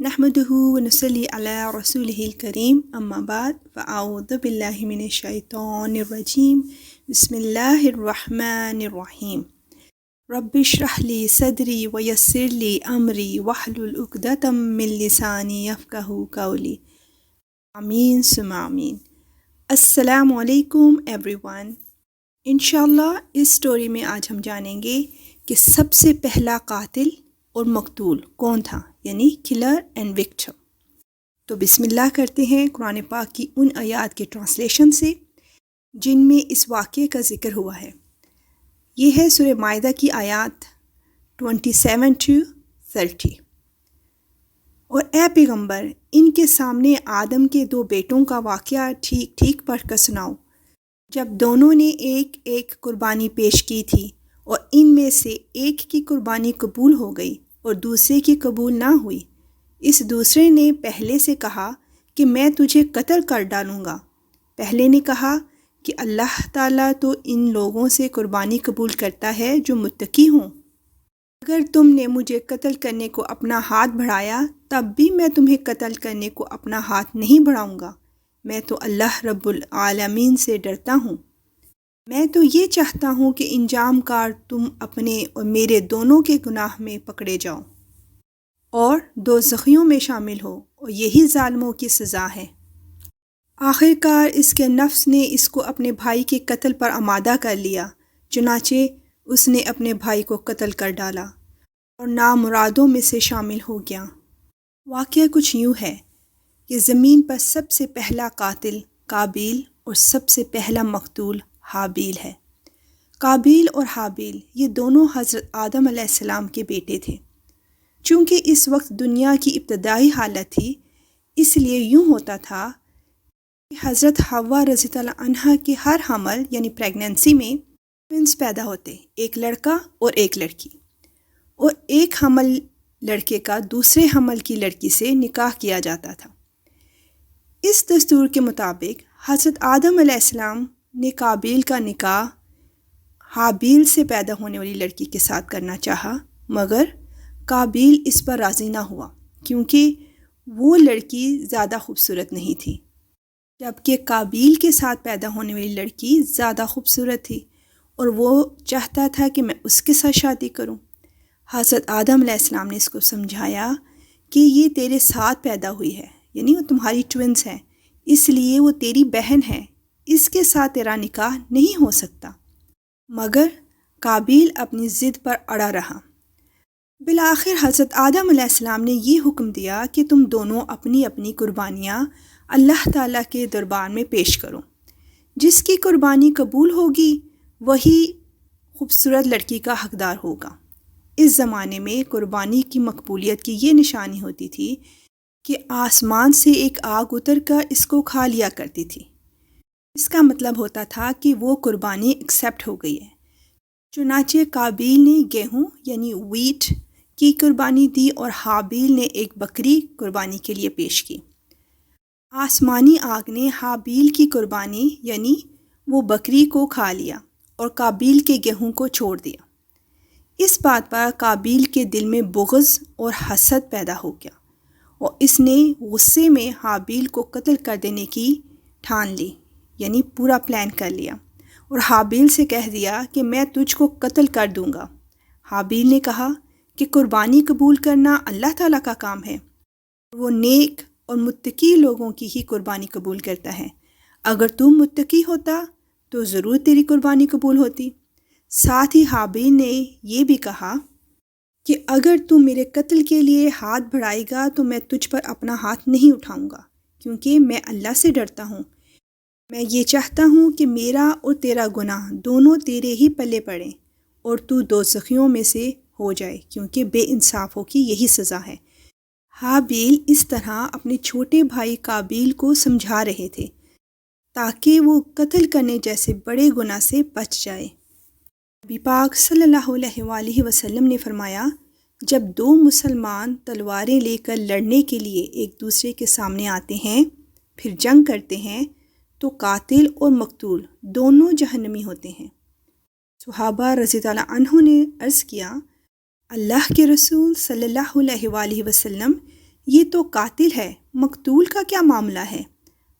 نحمده ونصلي على رسوله الكريم أما بعد فأعوذ بالله من الشيطان الرجيم بسم الله الرحمن الرحيم رب اشرح لي صدري ويسر لي أمري واحلل عقدة من لساني يفقهوا قولي آمین ثم آمین۔ السلام علیکم ایوری ون۔ انشاءاللہ اس سٹوری میں آج ہم جانیں گے کہ سب سے پہلا قاتل اور مقتول کون تھا، یعنی کلر اینڈ وکٹم۔ تو بسم اللہ کرتے ہیں قرآن پاک کی ان آیات کے ٹرانسلیشن سے جن میں اس واقعے کا ذکر ہوا ہے۔ یہ ہے سورہ مائدہ کی آیات 27 to 30۔ اور اے پیغمبر، ان کے سامنے آدم کے 2 بیٹوں کا واقعہ ٹھیک ٹھیک پڑھ کر سناؤ، جب دونوں نے ایک ایک قربانی پیش کی تھی اور ان میں سے ایک کی قربانی قبول ہو گئی اور دوسرے کی قبول نہ ہوئی۔ اس دوسرے نے پہلے سے کہا کہ میں تجھے قتل کر ڈالوں گا۔ پہلے نے کہا کہ اللہ تعالیٰ تو ان لوگوں سے قربانی قبول کرتا ہے جو متقی ہوں۔ اگر تم نے مجھے قتل کرنے کو اپنا ہاتھ بڑھایا تب بھی میں تمہیں قتل کرنے کو اپنا ہاتھ نہیں بڑھاؤں گا۔ میں تو اللہ رب العالمین سے ڈرتا ہوں۔ میں تو یہ چاہتا ہوں کہ انجام کار تم اپنے اور میرے دونوں کے گناہ میں پکڑے جاؤ اور دوزخیوں میں شامل ہو، اور یہی ظالموں کی سزا ہے۔ آخر کار اس کے نفس نے اس کو اپنے بھائی کے قتل پر آمادہ کر لیا، چنانچہ اس نے اپنے بھائی کو قتل کر ڈالا اور نامرادوں میں سے شامل ہو گیا۔ واقعہ کچھ یوں ہے کہ زمین پر سب سے پہلا قاتل قابیل اور سب سے پہلا مقتول حابیل ہے۔ قابیل اور حابیل یہ دونوں حضرت آدم علیہ السلام کے بیٹے تھے۔ چونکہ اس وقت دنیا کی ابتدائی حالت تھی، اس لیے یوں ہوتا تھا کہ حضرت حوا رضی اللہ عنہا کے ہر حمل یعنی پریگننسی میں ٹوینس پیدا ہوتے، ایک لڑکا اور ایک لڑکی، اور ایک حمل لڑکے کا دوسرے حمل کی لڑکی سے نکاح کیا جاتا تھا۔ اس دستور کے مطابق حضرت آدم علیہ السلام نے قابیل کا نکاح حابیل سے پیدا ہونے والی لڑکی کے ساتھ کرنا چاہا، مگر قابیل اس پر راضی نہ ہوا کیونکہ وہ لڑکی زیادہ خوبصورت نہیں تھی، جبکہ قابیل کے ساتھ پیدا ہونے والی لڑکی زیادہ خوبصورت تھی اور وہ چاہتا تھا کہ میں اس کے ساتھ شادی کروں۔ حضرت آدم علیہ السلام نے اس کو سمجھایا کہ یہ تیرے ساتھ پیدا ہوئی ہے، یعنی وہ تمہاری ٹوینس ہے، اس لیے وہ تیری بہن ہے، اس کے ساتھ تیرا نکاح نہیں ہو سکتا۔ مگر قابیل اپنی ضد پر اڑا رہا۔ بالآخر حضرت آدم علیہ السلام نے یہ حکم دیا کہ تم دونوں اپنی اپنی قربانیاں اللہ تعالیٰ کے دربار میں پیش کرو۔ جس کی قربانی قبول ہوگی وہی خوبصورت لڑکی کا حقدار ہوگا۔ اس زمانے میں قربانی کی مقبولیت کی یہ نشانی ہوتی تھی کہ آسمان سے ایک آگ اتر کر اس کو کھا لیا کرتی تھی۔ اس کا مطلب ہوتا تھا کہ وہ قربانی ایکسیپٹ ہو گئی ہے۔ چنانچہ قابیل نے گیہوں یعنی ویٹ کی قربانی دی اور حابیل نے ایک بکری قربانی کے لیے پیش کی۔ آسمانی آگ نے حابیل کی قربانی یعنی وہ بکری کو کھا لیا اور قابیل کے گیہوں کو چھوڑ دیا۔ اس بات پر قابیل کے دل میں بغض اور حسد پیدا ہو گیا اور اس نے غصے میں حابیل کو قتل کر دینے کی ٹھان لی، یعنی پورا پلان کر لیا، اور حابیل سے کہہ دیا کہ میں تجھ کو قتل کر دوں گا۔ حابیل نے کہا کہ قربانی قبول کرنا اللہ تعالیٰ کا کام ہے، وہ نیک اور متقی لوگوں کی ہی قربانی قبول کرتا ہے۔ اگر تم متقی ہوتا تو ضرور تیری قربانی قبول ہوتی۔ ساتھ ہی حابیل نے یہ بھی کہا کہ اگر تم میرے قتل کے لیے ہاتھ بڑھائے گا تو میں تجھ پر اپنا ہاتھ نہیں اٹھاؤں گا، کیونکہ میں اللہ سے ڈرتا ہوں۔ میں یہ چاہتا ہوں کہ میرا اور تیرا گناہ دونوں تیرے ہی پلے پڑیں اور تو دوزخیوں میں سے ہو جائے، کیونکہ بے انصافوں کی یہی سزا ہے۔ حابیل اس طرح اپنے چھوٹے بھائی قابیل کو سمجھا رہے تھے تاکہ وہ قتل کرنے جیسے بڑے گناہ سے بچ جائے۔ نبی پاک صلی اللہ علیہ وآلہ وسلم نے فرمایا، جب 2 مسلمان تلواریں لے کر لڑنے کے لیے ایک دوسرے کے سامنے آتے ہیں پھر جنگ کرتے ہیں تو قاتل اور مقتول دونوں جہنمی ہوتے ہیں۔ صحابہ رضی اللہ عنہ نے عرض کیا، اللہ کے رسول صلی اللہ علیہ وآلہ وسلم، یہ تو قاتل ہے، مقتول کا کیا معاملہ ہے؟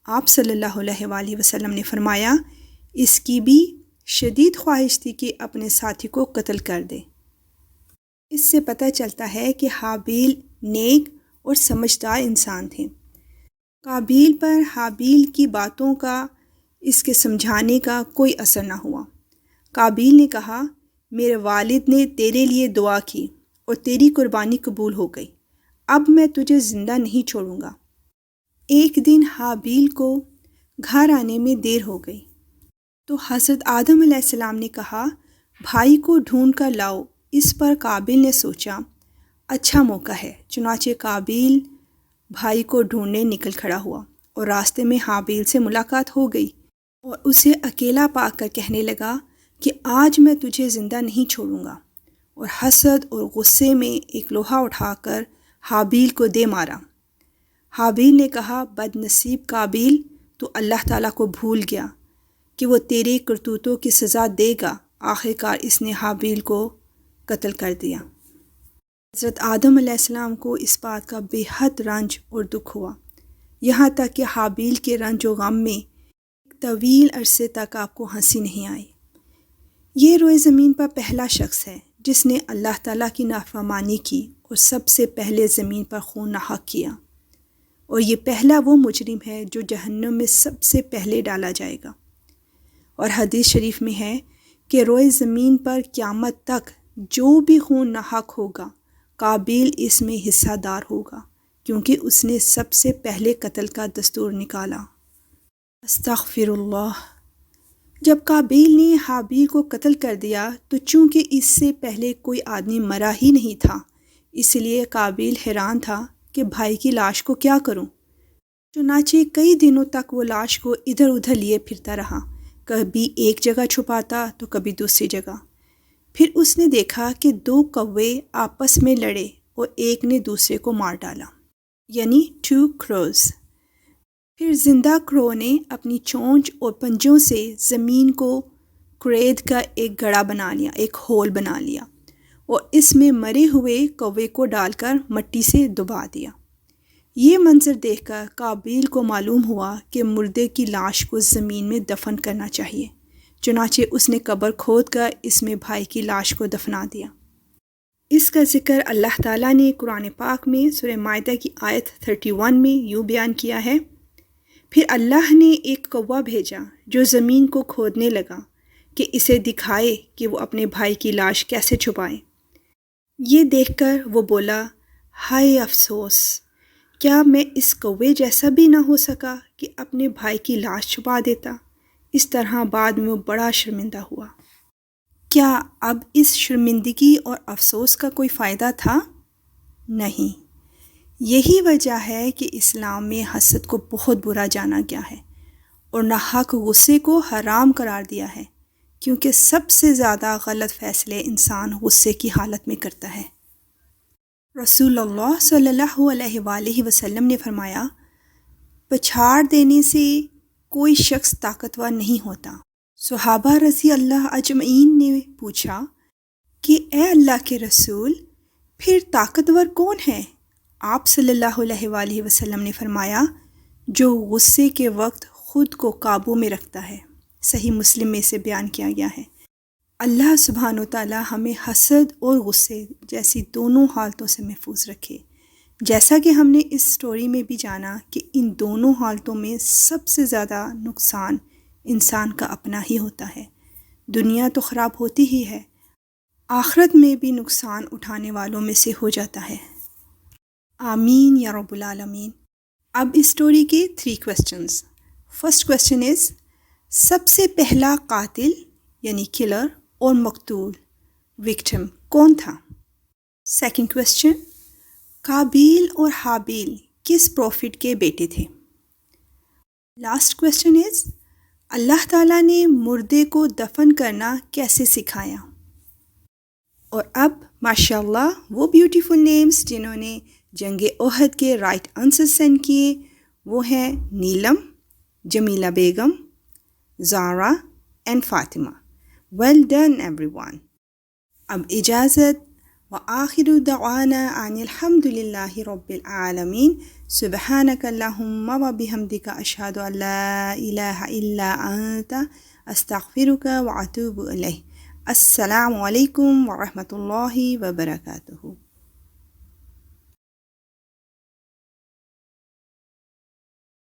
آپ صلی اللہ علیہ وآلہ وسلم نے فرمایا اس کی بھی شدید خواہش تھی کہ اپنے ساتھی کو قتل کر دے۔ اس سے پتہ چلتا ہے کہ حابیل نیک اور سمجھدار انسان تھے۔ قابیل پر حابیل کی باتوں کا، اس کے سمجھانے کا کوئی اثر نہ ہوا۔ قابیل نے کہا میرے والد نے تیرے لیے دعا کی اور تیری قربانی قبول ہو گئی، اب میں تجھے زندہ نہیں چھوڑوں گا۔ ایک دن حابیل کو گھر آنے میں دیر ہو گئی تو حضرت آدم علیہ السلام نے کہا بھائی کو ڈھونڈ کر لاؤ۔ اس پر قابیل نے سوچا اچھا موقع ہے، چنانچہ قابیل بھائی کو ڈھونڈنے نکل کھڑا ہوا اور راستے میں حابیل سے ملاقات ہو گئی اور اسے اکیلا پا کر کہنے لگا کہ آج میں تجھے زندہ نہیں چھوڑوں گا، اور حسد اور غصے میں ایک لوہا اٹھا کر حابیل کو دے مارا۔ حابیل نے کہا بد نصیب قابیل، تو اللہ تعالیٰ کو بھول گیا کہ وہ تیرے کرتوتوں کی سزا دے گا۔ آخر کار اس نے حابیل کو قتل کر دیا۔ حضرت آدم علیہ السلام کو اس بات کا بے حد رنج اور دکھ ہوا، یہاں تک کہ حابیل کے رنج و غم میں ایک طویل عرصے تک آپ کو ہنسی نہیں آئی۔ یہ روئے زمین پر پہلا شخص ہے جس نے اللہ تعالیٰ کی نافرمانی کی اور سب سے پہلے زمین پر خون ناحق کیا، اور یہ پہلا وہ مجرم ہے جو جہنم میں سب سے پہلے ڈالا جائے گا۔ اور حدیث شریف میں ہے کہ روئے زمین پر قیامت تک جو بھی خون ناحق ہوگا قابیل اس میں حصہ دار ہوگا، کیونکہ اس نے سب سے پہلے قتل کا دستور نکالا۔ استغفر اللہ۔ جب قابیل نے حابیل کو قتل کر دیا تو چونکہ اس سے پہلے کوئی آدمی مرا ہی نہیں تھا، اس لیے قابیل حیران تھا کہ بھائی کی لاش کو کیا کروں۔ چنانچہ کئی دنوں تک وہ لاش کو ادھر ادھر لیے پھرتا رہا، کبھی ایک جگہ چھپاتا تو کبھی دوسری جگہ۔ پھر اس نے دیکھا کہ 2 کوے آپس میں لڑے اور ایک نے دوسرے کو مار ڈالا، یعنی 2 کروز۔ پھر زندہ کرو نے اپنی چونچ اور پنجوں سے زمین کو کرید کا ایک گڑھا بنا لیا، ایک ہول بنا لیا، اور اس میں مرے ہوئے کوے کو ڈال کر مٹی سے دبا دیا۔ یہ منظر دیکھ کر قابیل کو معلوم ہوا کہ مردے کی لاش کو زمین میں دفن کرنا چاہیے، چنانچہ اس نے قبر کھود کر اس میں بھائی کی لاش کو دفنا دیا۔ اس کا ذکر اللہ تعالیٰ نے قرآن پاک میں سورہ مائدہ کی آیت 31 میں یوں بیان کیا ہے، پھر اللہ نے ایک کوا بھیجا جو زمین کو کھودنے لگا کہ اسے دکھائے کہ وہ اپنے بھائی کی لاش کیسے چھپائے۔ یہ دیکھ کر وہ بولا ہائے افسوس، کیا میں اس کوے جیسا بھی نہ ہو سکا کہ اپنے بھائی کی لاش چھپا دیتا۔ اس طرح بعد میں وہ بڑا شرمندہ ہوا۔ کیا اب اس شرمندگی اور افسوس کا کوئی فائدہ تھا؟ نہیں۔ یہی وجہ ہے کہ اسلام میں حسد کو بہت برا جانا گیا ہے اور ناحق غصے کو حرام قرار دیا ہے، کیونکہ سب سے زیادہ غلط فیصلے انسان غصے کی حالت میں کرتا ہے۔ رسول اللہ صلی اللہ علیہ وآلہ وسلم نے فرمایا پچھاڑ دینے سے کوئی شخص طاقتور نہیں ہوتا۔ صحابہ رضی اللہ اجمعین نے پوچھا کہ اے اللہ کے رسول، پھر طاقتور کون ہے؟ آپ صلی اللہ علیہ وآلہ وسلم نے فرمایا جو غصے کے وقت خود کو قابو میں رکھتا ہے۔ صحیح مسلم میں سے بیان کیا گیا ہے۔ اللہ سبحانہ و تعالی ہمیں حسد اور غصے جیسی دونوں حالتوں سے محفوظ رکھے۔ جیسا کہ ہم نے اس سٹوری میں بھی جانا کہ ان دونوں حالتوں میں سب سے زیادہ نقصان انسان کا اپنا ہی ہوتا ہے۔ دنیا تو خراب ہوتی ہی ہے، آخرت میں بھی نقصان اٹھانے والوں میں سے ہو جاتا ہے۔ آمین یا رب العالمین۔ اب اس سٹوری کے 3 کوسچنز۔ فرسٹ کوسچن از سب سے پہلا قاتل یعنی کلر اور مقتول وکٹم کون تھا؟ سیکنڈ کوسچن قابیل اور حابیل کس پروفٹ کے بیٹے تھے؟ لاسٹ کوسچن از اللہ تعالیٰ نے مردے کو دفن کرنا کیسے سکھایا؟ اور اب ماشاءاللہ وہ بیوٹیفل نیمز جنہوں نے جنگ احد کے رائٹ آنسر سینڈ کیے وہ ہیں Neelam, Jameela Begum, Zara and Fatima. Well done everyone. اب اجازت، وآخر دعوانا ان الحمد للہ رب العالمین. سبحانک اللہم وبحمدک اشہد ان لا الہ الا انت استغفرک واتوب الیک. السلام علیکم ورحمۃ اللہ وبرکاتہ.